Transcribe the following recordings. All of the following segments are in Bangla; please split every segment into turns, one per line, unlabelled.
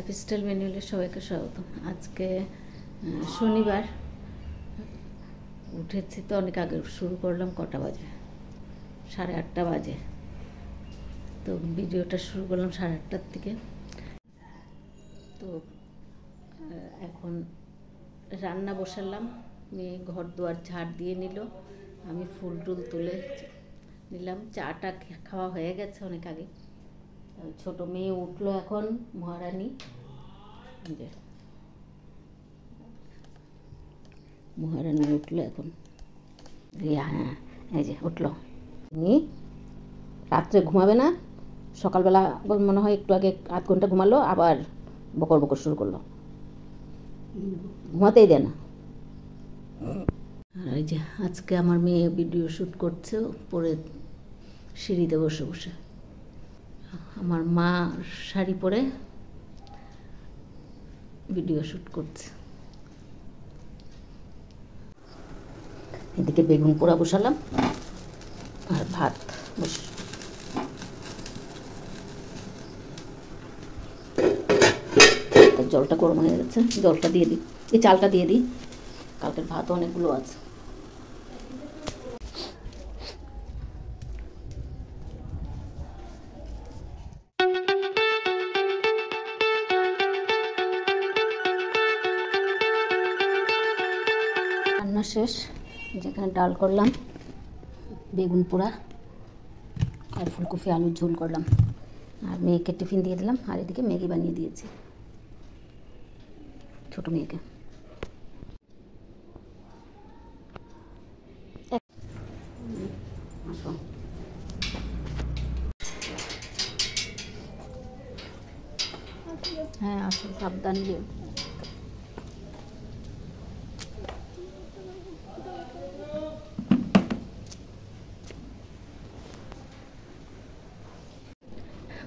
লাইফস্টাইল ম্যানুয়ালে সবাইকে স্বাগতম। আজকে শনিবার, উঠেছি তো অনেক আগে, শুরু করলাম কটা বাজে, 8:30 বাজে। তো ভিডিওটা শুরু করলাম 8:30 থেকে। তো এখন রান্না বসালাম, মেয়ে ঘর দুয়ার ঝাড় দিয়ে নিল, আমি ফুল টুল তুলে নিলাম। চাটা খাওয়া হয়ে গেছে অনেক আগে। ছোট মেয়ে উঠলো এখন, মহারানী, যে মহারানী উঠলো এখন, হ্যাঁ এই যে উঠলো। রাত্রে ঘুমাবে না, সকালবেলা মনে হয় একটু আগে আধ ঘন্টা ঘুমালো, আবার বকর বকর শুরু করলো, ঘুমাতেই দেয় না। আর এই যে আজকে আমার মেয়ে ভিডিও শ্যুট করছে পরে সিঁড়িতে বসে বসে। আমার মা শাড়ি পরে ভিডিও শ্যুট করছে। এদিকে বেগুন পোড়া বসালাম আর ভাত জলটা গরম হয়ে গেছে, জলটা দিয়ে দিই, এই চালটা দিয়ে দিই, কালকের ভাত অনেকগুলো আছে। রান্না শেষ, যেখানে ডাল করলাম, বেগুন পোড়া আর ফুলকপি আলুর ঝোল করলাম, আর মেয়েকে টিফিন দিয়ে দিলাম। আর এদিকে ম্যাগি বানিয়ে দিয়েছি ছোট মেয়েকে। হ্যাঁ আসো, সাবধান দিও।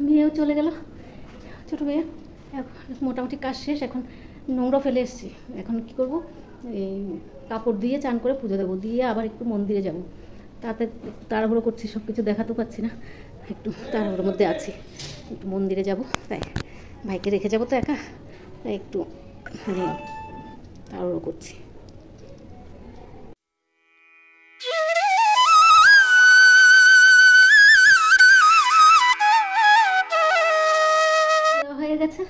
মেয়েও চলে গেল, ছোটো মেয়ে। এখন মোটামুটি কাজ শেষ, এখন নোংরা ফেলে এসেছি। এখন কি করব, এই কাপড় দিয়ে চান করে পুজো দেবো, দিয়ে আবার একটু মন্দিরে যাব। তাতে তাড়াহুড়ো করছি, সব কিছু দেখাতে পাচ্ছি না, একটু তাড়াহুড়োর মধ্যে আছি। একটু মন্দিরে যাব, তাই ভাইকে রেখে যাবো তো একা, তাই একটু মানে তাড়াহুড়ো করছি। হয়ে গেছে,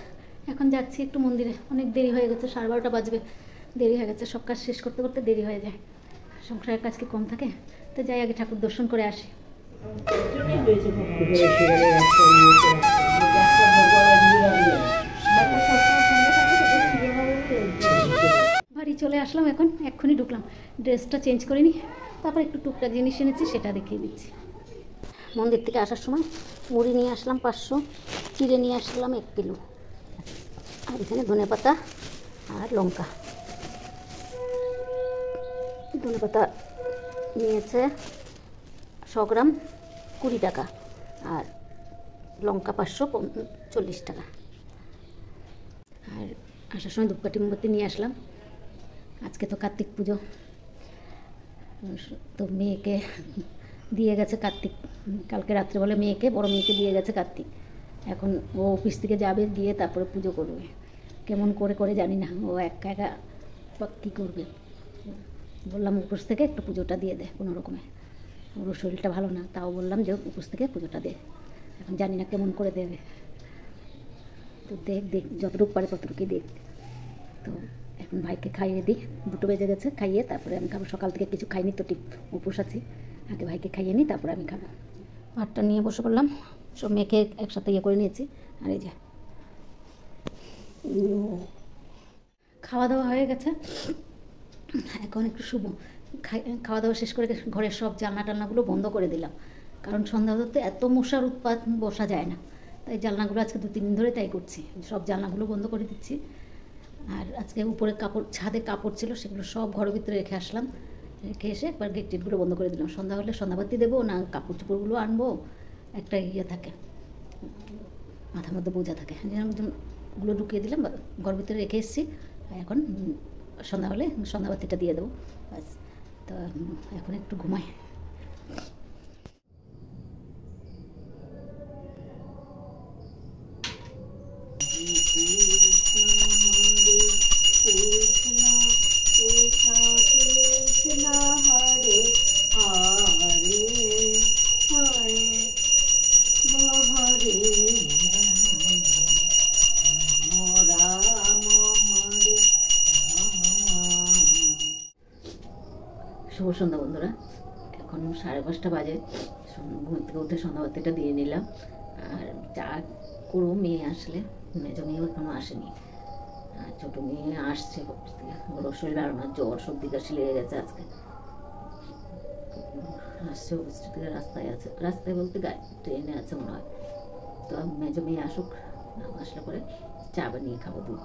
এখন যাচ্ছি একটু মন্দিরে। অনেক দেরি হয়ে গেছে, 12:30 বাজবে, দেরি হয়ে গেছে। সব কাজ শেষ করতে করতে দেরি হয়ে যায়, সংসারের কাজ কি কম থাকে? তো যাই, আগে ঠাকুর দর্শন করে আসি। বাড়ি চলে আসলাম, এখন এক্ষুনি ঢুকলাম, ড্রেসটা চেঞ্জ করে নিই, তারপর একটু টুকটাক জিনিস এনেছি সেটা দেখিয়ে দিচ্ছি। মন্দির থেকে আসার সময় মুড়ি নিয়ে আসলাম 500, চিড়ে নিয়ে আসলাম 1 কিলো, আর এখানে ধনেপাতা আর লঙ্কা। ধনেপাতা নিয়েছে 100 গ্রাম 20 টাকা, আর লঙ্কা 540 টাকা। আর আসার সময় ধূপকাঠি মোমবাতি নিয়ে আসলাম। আজকে তো কার্তিক পুজো, তো মেয়েকে দিয়ে গেছে কার্তিক, কালকে রাত্রে বলে মেয়েকে, বড় মেয়েকে দিয়ে গেছে কার্তিক। এখন ও অফিস থেকে যাবে, দিয়ে তারপরে পুজো করবে। কেমন করে করে জানি না, ও একা একা কী করবে। বললাম উপোস থেকে একটু পুজোটা দিয়ে দে কোনো রকমে, ওর শরীরটা ভালো না, তাও বললাম যে উপোস থেকে পুজোটা দে। এখন জানি না কেমন করে দেবে, তো দেখ যতটুকু পারে ততটুকুই দেখ। তো এখন ভাইকে খাইয়ে দিই, 2টো বেজে গেছে, খাইয়ে তারপরে আমি খাবো। সকাল থেকে কিছু খাইনি তো, উপোস আছি, আগে ভাইকে খাইয়ে নিই তারপরে আমি খাবো। ভাতটা নিয়ে বসে পড়লাম, সব মেয়েকে একসাথে ইয়ে করে নিয়েছি। আর এই যে খাওয়া দাওয়া হয়ে গেছে, এখন একটু শুভ। খাওয়া দাওয়া শেষ করে ঘরের সব জানলা টালনাগুলো বন্ধ করে দিলাম, কারণ সন্ধ্যা হতে এত মশার উৎপাত, বসা যায় না। তাই জানলাগুলো আজকে 2-3 দিন ধরে তাই করছি, সব জানলাগুলো বন্ধ করে দিচ্ছি। আর আজকে উপরে কাপড়, ছাদে কাপড় ছিল, সেগুলো সব ঘরের ভিতরে রেখে আসলাম। রেখে এসে একবার গেট টেটগুলো বন্ধ করে দিলাম। সন্ধ্যা হলে সন্ধ্যাবাতি দেবো না কাপড় চোপড়গুলো আনবো, একটা ইয়ে থাকে, মাথার মধ্যে বোঝা থাকে। যেগুলো ঢুকিয়ে দিলাম, ঘর ভিতরে রেখে এসেছি। এখন সন্ধ্যা হলে সন্ধ্যাবাতিটা দিয়ে দেবো, ব্যাস। তো এখন একটু ঘুমাই। শুভ সন্ধ্যা বন্ধুরা, এখন 5:30 বাজে। ঘুম থেকে উঠে সন্ধ্যাবাতিটা দিয়ে নিলাম। আর চা করবো মেয়ে আসলে, মেজো মেয়েও এখনও আসেনি। আর ছোটো মেয়ে আসছে অফিস থেকে, ওর শরীর আর না, জ্বর সর্দি কাশি লেগে গেছে আজকে। আসছে অফিস থেকে, রাস্তায় আছে, রাস্তায় বলতে ট্রেনে আছে মনে হয়। তো মেজো মেয়ে আসুক, আসলে পরে চা বানিয়ে খাবো, দুধ।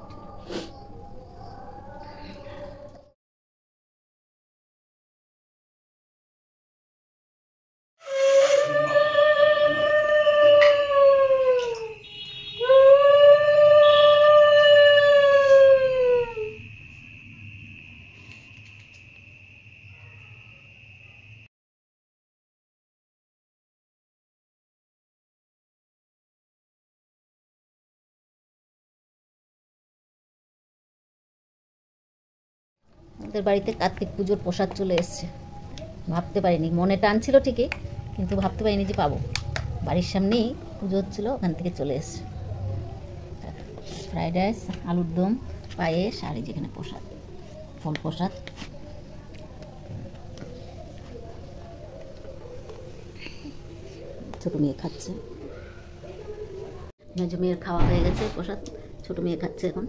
আমাদের বাড়িতে কার্তিক পুজোর প্রসাদ চলে এসছে। ভাবতে পারিনি, মনে টানছিল ঠিকই, কিন্তু ভাবতে পারিনি যে পাবো। বাড়ির সামনেই পুজো হচ্ছিল, ওখান থেকে চলে এসছে। ফ্রাইড রাইস, আলুর দম, পায়েস, আর এই যেখানে প্রসাদ, ফল প্রসাদ। ছোটো মেয়ে খাচ্ছে, মেজো মেয়ের খাওয়া হয়ে গেছে প্রসাদ, ছোটো মেয়ে খাচ্ছে এখন।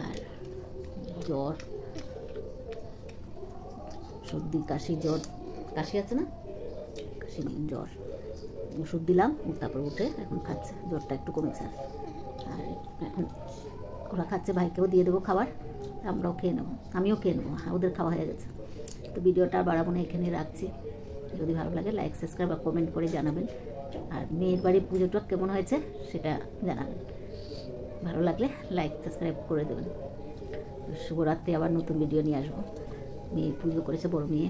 আর জ্বর, সর্দি কাশি, জ্বর কাশি আছে না, কাশি নেই, জ্বর। ওষুধ দিলাম, তারপর উঠে এখন খাচ্ছে, জ্বরটা একটু কমেছে। আর এখন ওরা খাচ্ছে, ভাইকেও দিয়ে দেবো খাবার, আমরাও খেয়ে নেবো, আমিও খেয়ে নেবো, ওদের খাওয়া হয়ে গেছে। তো ভিডিওটা আর বাড়াবো না, এখানে রাখছি। যদি ভালো লাগে লাইক, সাবস্ক্রাইব বা কমেন্ট করে জানাবেন। আর মেয়ের বাড়ির পুজোটা কেমন হয়েছে সেটা জানাবেন। ভালো লাগলে লাইক সাবস্ক্রাইব করে দেবেন। শুভরাত্রি, আবার নতুন ভিডিও নিয়ে আসবো। মেয়ে পুজো করেছে, বড় মেয়ে।